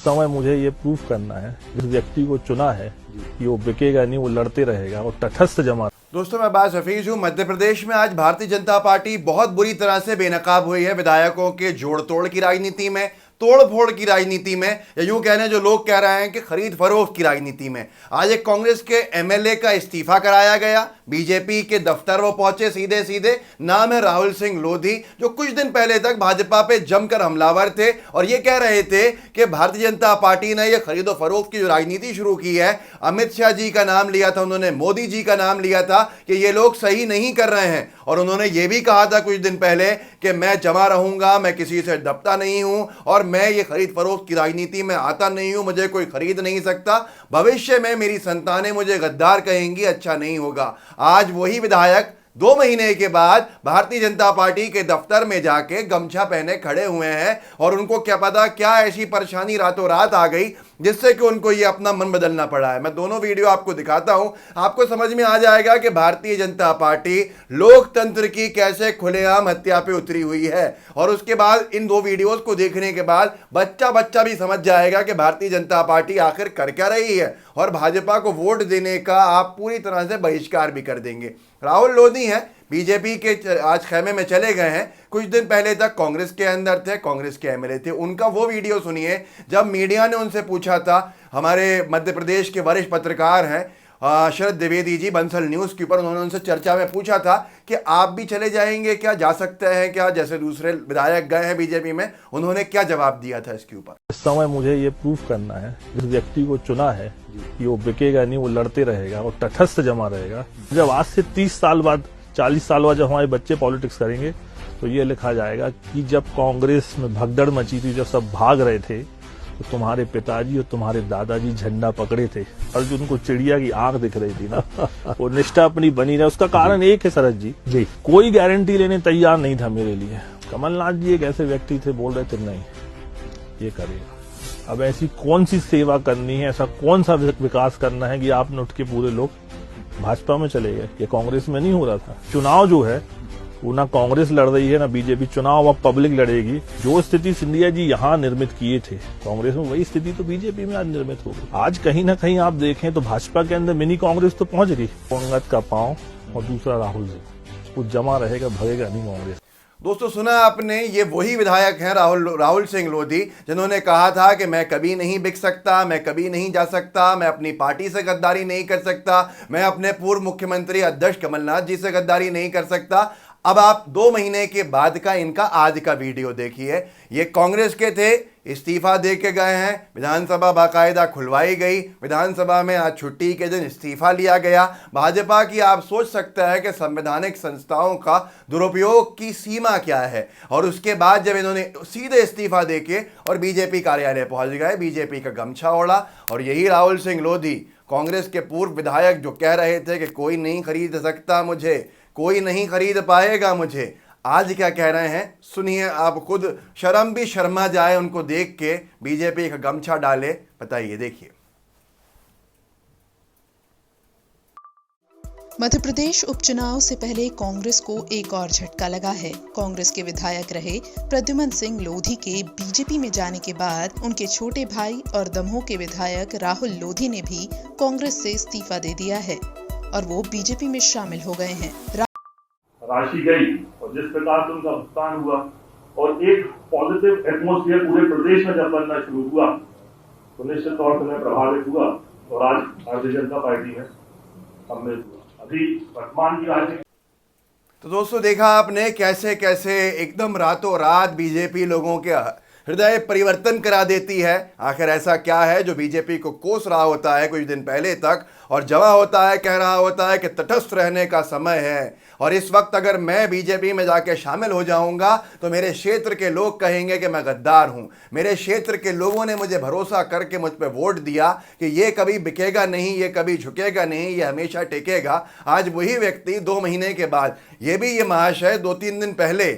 समय मुझे ये प्रूफ करना है, जिस व्यक्ति को चुना है कि वो बिकेगा नहीं, वो लड़ते रहेगा, वो तटस्थ जमा। दोस्तों, मैं अब्बास हफीज हूं। मध्य प्रदेश में आज भारतीय जनता पार्टी बहुत बुरी तरह से बेनकाब हुई है विधायकों के जोड़ तोड़ की राजनीति में, तोड़ फोड़ की राजनीति में, या यूं कहने जो लोग कह रहे हैं कि खरीद फरोख्त की राजनीति में। आज एक कांग्रेस के एमएलए का इस्तीफा कराया गया, बीजेपी के दफ्तर वो पहुंचे सीधे सीधे। नाम है राहुल सिंह लोधी, जो कुछ दिन पहले तक भाजपा पे जमकर हमलावर थे और ये कह रहे थे कि भारतीय जनता पार्टी ने ये खरीदो फरोख्त की जो राजनीति शुरू की है, अमित शाह जी का नाम लिया था उन्होंने, मोदी जी का नाम लिया था कि ये लोग सही नहीं कर रहे हैं। और उन्होंने ये भी कहा था कुछ दिन पहले कि मैं जमा रहूंगा, मैं किसी से दबता नहीं हूं और मैं ये खरीद फरोख्त की राजनीति में आता नहीं हूं, मुझे कोई खरीद नहीं सकता। भविष्य में मेरी संतानें मुझे गद्दार कहेंगी, अच्छा नहीं होगा। आज वही विधायक 2 महीने के बाद भारतीय जनता पार्टी के दफ्तर में जाके गमछा पहने खड़े हुए हैं और उनको क्या पता क्या ऐसी परेशानी रातों रात आ गई जिससे कि उनको ये अपना मन बदलना पड़ा है। मैं दोनों वीडियो आपको दिखाता हूं, आपको समझ में आ जाएगा कि भारतीय जनता पार्टी लोकतंत्र की कैसे खुलेआम हत्या पे उतरी हुई है। और उसके बाद इन 2 वीडियोस को देखने के बाद बच्चा भी समझ जाएगा कि भारतीय जनता पार्टी आखिर कर क्या रही है और भाजपा को वोट देने का आप पूरी तरह से बहिष्कार भी कर देंगे। राहुल लोधी हैं, बीजेपी के आज खेमे में चले गए हैं। कुछ दिन पहले तक कांग्रेस के अंदर थे, कांग्रेस के एमएलए थे। उनका वो वीडियो सुनिए जब मीडिया ने उनसे पूछा था, हमारे मध्य प्रदेश के वरिष्ठ पत्रकार हैं शरद द्विवेदी जी, बंसल न्यूज के ऊपर, उन्होंने उनसे चर्चा में पूछा था कि आप भी चले जाएंगे क्या, जा सकते हैं क्या, जैसे दूसरे विधायक गए हैं बीजेपी में। उन्होंने क्या जवाब दिया था इसके ऊपर? इस समय मुझे ये प्रूफ करना है, जिस व्यक्ति को चुना है कि वो बिकेगा नहीं, वो लड़ते रहेगा, वो तटस्थ जमा रहेगा। जब आज से 30 साल बाद, 40 साल बाद जब हमारे बच्चे पॉलिटिक्स करेंगे तो ये लिखा जाएगा कि जब कांग्रेस में भगदड़ मची थी, जब सब भाग रहे थे, तो तुम्हारे पिताजी और तुम्हारे दादाजी झंडा पकड़े थे और जो उनको चिड़िया की आंख दिख रही थी ना, वो निष्ठा अपनी बनी रहे। उसका कारण एक है शरद जी, कोई गारंटी लेने तैयार नहीं था मेरे लिए। कमलनाथ जी एक ऐसे व्यक्ति थे, बोल रहे थे नहीं ये करेगा। अब ऐसी कौन सी सेवा करनी है, ऐसा कौन सा विकास करना है कि आपने उठ के पूरे लोग भाजपा में चले गए। ये कांग्रेस में नहीं हो रहा था। चुनाव जो है वो ना कांग्रेस लड़ रही है ना बीजेपी, चुनाव अब पब्लिक लड़ेगी। जो स्थिति सिंधिया जी यहाँ निर्मित किए थे कांग्रेस में, वही स्थिति तो बीजेपी में आज निर्मित हो गई। आज कहीं ना कहीं आप देखें तो भाजपा के अंदर मिनी कांग्रेस तो पहुंच गई। अंगद का पांव और दूसरा राहुल जी, वो जमा रहेगा, भगेगा नहीं कांग्रेस। दोस्तों, सुना आपने, ये वही विधायक हैं राहुल सिंह लोधी, जिन्होंने कहा था कि मैं कभी नहीं बिक सकता, मैं कभी नहीं जा सकता, मैं अपनी पार्टी से गद्दारी नहीं कर सकता, मैं अपने पूर्व मुख्यमंत्री अध्यक्ष कमलनाथ जी से गद्दारी नहीं कर सकता। अब आप 2 महीने के बाद का इनका आज का वीडियो देखिए। ये कांग्रेस के थे, इस्तीफा दे के गए हैं, विधानसभा बाकायदा खुलवाई गई, विधानसभा में आज छुट्टी के दिन इस्तीफा लिया गया। भाजपा की आप सोच सकते हैं कि संवैधानिक संस्थाओं का दुरुपयोग की सीमा क्या है। और उसके बाद जब इन्होंने सीधे इस्तीफा दे के और बीजेपी कार्यालय पहुंच गए, बीजेपी का गमछा ओढ़ा। और यही राहुल सिंह लोधी, कांग्रेस के पूर्व विधायक, जो कह रहे थे कि कोई नहीं खरीद सकता मुझे, कोई नहीं खरीद पाएगा मुझे, आज क्या कह रहे हैं सुनिए आप खुद। शर्म भी शर्मा जाए उनको देख के, बीजेपी का गमछा डाले। बताइए, देखिए। मध्य प्रदेश उपचुनाव से पहले कांग्रेस को एक और झटका लगा है। कांग्रेस के विधायक रहे प्रद्युमन सिंह लोधी के बीजेपी में जाने के बाद उनके छोटे भाई और दमोह के विधायक राहुल लोधी ने भी कांग्रेस से इस्तीफा दे दिया है और वो बीजेपी में शामिल हो गए हैं। राशि गई और जिस प्रकार से उनका भुगतान हुआ और एक पॉजिटिव एटमॉस्फेयर पूरे प्रदेश में जब बनना शुरू हुआ तो निश्चित तौर से मैं प्रभावित हुआ और आज भारतीय जनता पार्टी में सम्मिलित हुआ। अभी वर्तमान की राजनीति। तो दोस्तों, देखा आपने कैसे कैसे एकदम रातों रात बीजेपी लोगों के हृदय परिवर्तन करा देती है। आखिर ऐसा क्या है जो बीजेपी को कोस रहा होता है कुछ दिन पहले तक और जमा होता है, कह रहा होता है कि तटस्थ रहने का समय है। और इस वक्त अगर मैं बीजेपी में जाके शामिल हो जाऊंगा तो मेरे क्षेत्र के लोग कहेंगे कि मैं गद्दार हूं। मेरे क्षेत्र के लोगों ने मुझे भरोसा करके मुझ पर वोट दिया कि ये कभी बिकेगा नहीं, ये कभी झुकेगा नहीं, ये हमेशा टिकेगा। आज वही व्यक्ति 2 महीने के बाद, ये भी ये महाशय 2-3 दिन पहले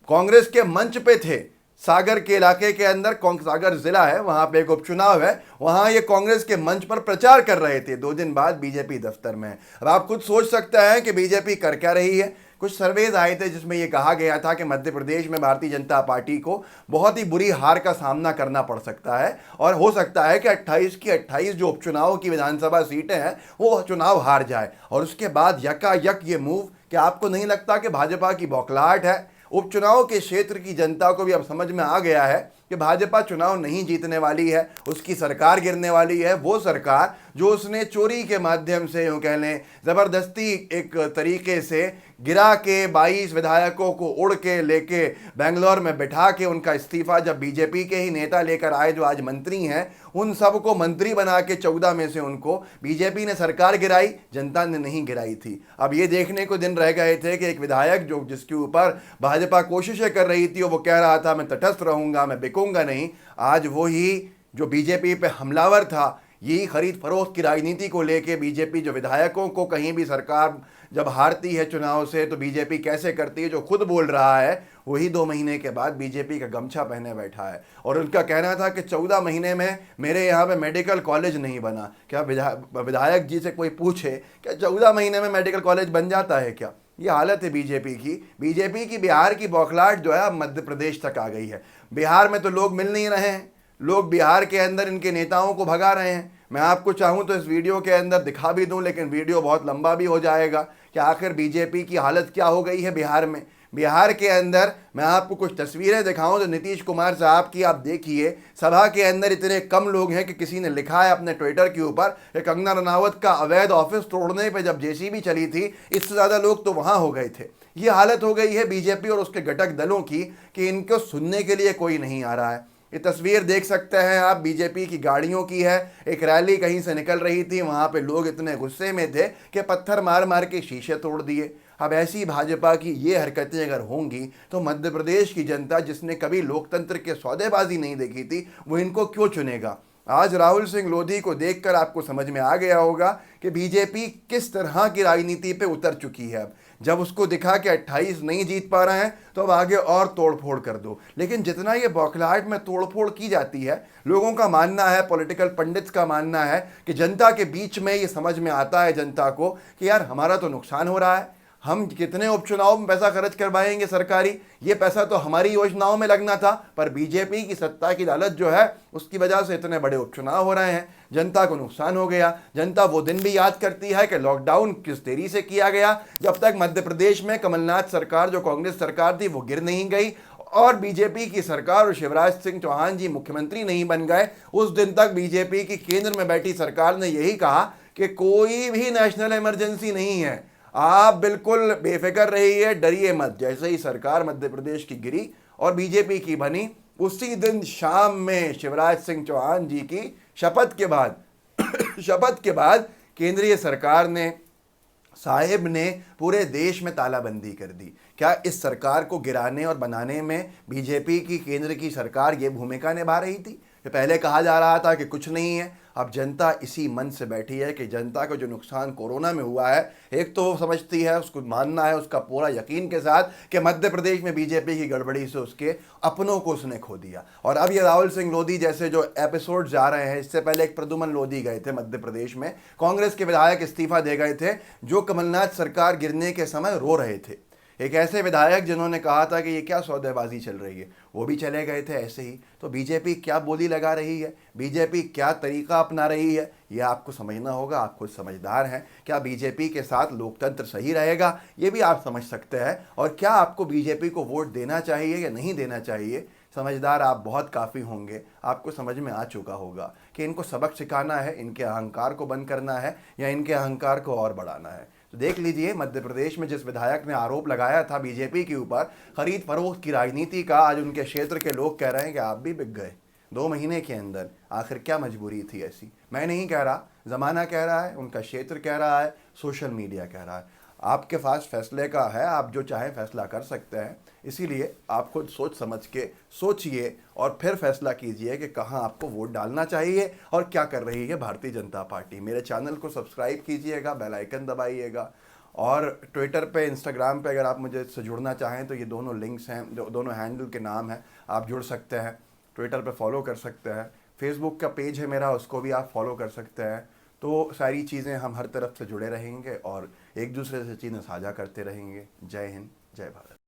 कांग्रेस के मंच पे थे। सागर के इलाके के अंदर, सागर जिला है, वहां पे एक उपचुनाव है, वहां ये कांग्रेस के मंच पर प्रचार कर रहे थे। 2 दिन बाद बीजेपी दफ्तर में। अब आप खुद सोच सकते हैं कि बीजेपी कर क्या रही है। कुछ सर्वेज आए थे जिसमें यह कहा गया था कि मध्य प्रदेश में भारतीय जनता पार्टी को बहुत ही बुरी हार का सामना करना पड़ सकता है और हो सकता है कि 28 की 28 जो उपचुनाव की विधानसभा सीटें हैं वो चुनाव हार जाए। और उसके बाद यकायक ये मूव, क्या आपको नहीं लगता कि भाजपा की बौखलाहट है? उपचुनाव के क्षेत्र की जनता को भी अब समझ में आ गया है कि भाजपा चुनाव नहीं जीतने वाली है, उसकी सरकार गिरने वाली है। वो सरकार जो उसने चोरी के माध्यम से, यूँ कह लें ज़बरदस्ती एक तरीके से गिरा के 22 विधायकों को उड़ के लेके बेंगलोर में बैठा के उनका इस्तीफा जब बीजेपी के ही नेता लेकर आए जो आज मंत्री हैं, उन सबको मंत्री बना के 14 में से उनको बीजेपी ने सरकार गिराई, जनता ने नहीं गिराई थी। अब ये देखने को दिन रह गए थे कि एक विधायक जो जिसके ऊपर भाजपा कोशिशें कर रही थी, वो कह रहा था मैं तटस्थ रहूंगा, मैं बिकूंगा नहीं। आज वो ही जो बीजेपी पे हमलावर था, यही खरीद फरोख्त की राजनीति को लेके बीजेपी जो विधायकों को कहीं भी सरकार जब हारती है चुनाव से तो बीजेपी कैसे करती है, जो खुद बोल रहा है वही 2 महीने के बाद बीजेपी का गमछा पहने बैठा है। और उनका कहना था कि 14 महीने में मेरे यहाँ पे मेडिकल कॉलेज नहीं बना। क्या विधायक जी से कोई पूछे क्या 14 महीने में मेडिकल कॉलेज बन जाता है क्या? ये हालत है बीजेपी की। बीजेपी की बिहार की बौखलाहट जो है अब मध्य प्रदेश तक आ गई है। बिहार में तो लोग मिल नहीं रहे हैं, लोग बिहार के अंदर इनके नेताओं को भगा रहे हैं। मैं आपको चाहूं तो इस वीडियो के अंदर दिखा भी दूं, लेकिन वीडियो बहुत लंबा भी हो जाएगा कि आखिर बीजेपी की हालत क्या हो गई है बिहार में। बिहार के अंदर मैं आपको कुछ तस्वीरें दिखाऊं तो नीतीश कुमार साहब की आप देखिए, सभा के अंदर इतने कम लोग हैं कि किसी ने लिखा है अपने ट्विटर के ऊपर कि कंगना रनावत का अवैध ऑफिस तोड़ने पे जब जेसीबी चली थी, इससे ज़्यादा लोग तो वहाँ हो गए थे। ये हालत हो गई है बीजेपी और उसके घटक दलों की कि इनको सुनने के लिए कोई नहीं आ रहा है। ये तस्वीर देख सकते हैं आप, बीजेपी की गाड़ियों की है। एक रैली कहीं से निकल रही थी, वहाँ पे लोग इतने गुस्से में थे कि पत्थर मार मार के शीशे तोड़ दिए। अब ऐसी भाजपा की ये हरकतें अगर होंगी तो मध्य प्रदेश की जनता जिसने कभी लोकतंत्र के सौदेबाजी नहीं देखी थी, वो इनको क्यों चुनेगा? आज राहुल सिंह लोधी को देखकर आपको समझ में आ गया होगा कि बीजेपी किस तरह की राजनीति पे उतर चुकी है। अब जब उसको दिखा कि 28 नहीं जीत पा रहे हैं तो अब आगे और तोड़फोड़ कर दो। लेकिन जितना ये बौखलाहट में तोड़फोड़ की जाती है, लोगों का मानना है, पॉलिटिकल पंडित्स का मानना है कि जनता के बीच में ये समझ में आता है जनता को कि यार हमारा तो नुकसान हो रहा है, हम कितने उपचुनाव में पैसा खर्च करवाएंगे सरकारी, ये पैसा तो हमारी योजनाओं में लगना था। पर बीजेपी की सत्ता की लालच जो है उसकी वजह से इतने बड़े उपचुनाव हो रहे हैं, जनता को नुकसान हो गया। जनता वो दिन भी याद करती है कि लॉकडाउन किस देरी से किया गया, जब तक मध्य प्रदेश में कमलनाथ सरकार जो कांग्रेस सरकार थी वो गिर नहीं गई और बीजेपी की सरकार और शिवराज सिंह चौहान जी मुख्यमंत्री नहीं बन गए, उस दिन तक बीजेपी की केंद्र में बैठी सरकार ने यही कहा कि कोई भी नेशनल इमरजेंसी नहीं है, आप बिल्कुल बेफिक्र रहिए, डरिए मत। जैसे ही सरकार मध्य प्रदेश की गिरी और बीजेपी की बनी, उसी दिन शाम में शिवराज सिंह चौहान जी की शपथ के बाद केंद्रीय सरकार ने, साहिब ने पूरे देश में तालाबंदी कर दी। क्या इस सरकार को गिराने और बनाने में बीजेपी की केंद्र की सरकार ये भूमिका निभा रही थी? पहले कहा जा रहा था कि कुछ नहीं है, अब जनता इसी मन से बैठी है कि जनता को जो नुकसान कोरोना में हुआ है, एक तो वो समझती है, उसको मानना है, उसका पूरा यकीन के साथ कि मध्य प्रदेश में बीजेपी की गड़बड़ी से उसके अपनों को उसने खो दिया। और अब ये राहुल सिंह लोधी जैसे जो एपिसोड जा रहे हैं, इससे पहले एक प्रद्युमन लोधी गए थे मध्य प्रदेश में, कांग्रेस के विधायक इस्तीफा दे गए थे जो कमलनाथ सरकार गिरने के समय रो रहे थे। एक ऐसे विधायक जिन्होंने कहा था कि ये क्या सौदेबाजी चल रही है, वो भी चले गए थे ऐसे ही। तो बीजेपी क्या बोली लगा रही है, बीजेपी क्या तरीका अपना रही है, ये आपको समझना होगा। आप खुद समझदार हैं। क्या बीजेपी के साथ लोकतंत्र सही रहेगा, ये भी आप समझ सकते हैं। और क्या आपको बीजेपी को वोट देना चाहिए या नहीं देना चाहिए, समझदार आप बहुत काफ़ी होंगे, आपको समझ में आ चुका होगा कि इनको सबक सिखाना है, इनके अहंकार को बंद करना है या इनके अहंकार को और बढ़ाना है। तो देख लीजिए, मध्य प्रदेश में जिस विधायक ने आरोप लगाया था बीजेपी के ऊपर खरीद फरोख्त की राजनीति का, आज उनके क्षेत्र के लोग कह रहे हैं कि आप भी बिक गए 2 महीने के अंदर। आखिर क्या मजबूरी थी ऐसी? मैं नहीं कह रहा, ज़माना कह रहा है, उनका क्षेत्र कह रहा है, सोशल मीडिया कह रहा है। आपके पास फैसले का है, आप जो चाहें फैसला कर सकते हैं। इसीलिए आप खुद सोच समझ के सोचिए और फिर फैसला कीजिए कि कहां आपको वोट डालना चाहिए और क्या कर रही है भारतीय जनता पार्टी। मेरे चैनल को सब्सक्राइब कीजिएगा, बेल आइकन दबाइएगा और ट्विटर पे, इंस्टाग्राम पे अगर आप मुझे से जुड़ना चाहें तो ये दोनों लिंक्स हैं, जो दोनों हैंडल के नाम हैं, आप जुड़ सकते हैं। ट्विटर पे फॉलो कर सकते हैं, फेसबुक का पेज है मेरा, उसको भी आप फॉलो कर सकते हैं। तो सारी चीज़ें हम हर तरफ से जुड़े रहेंगे और एक दूसरे से चीज़ें साझा करते रहेंगे। जय हिंद, जय भारत।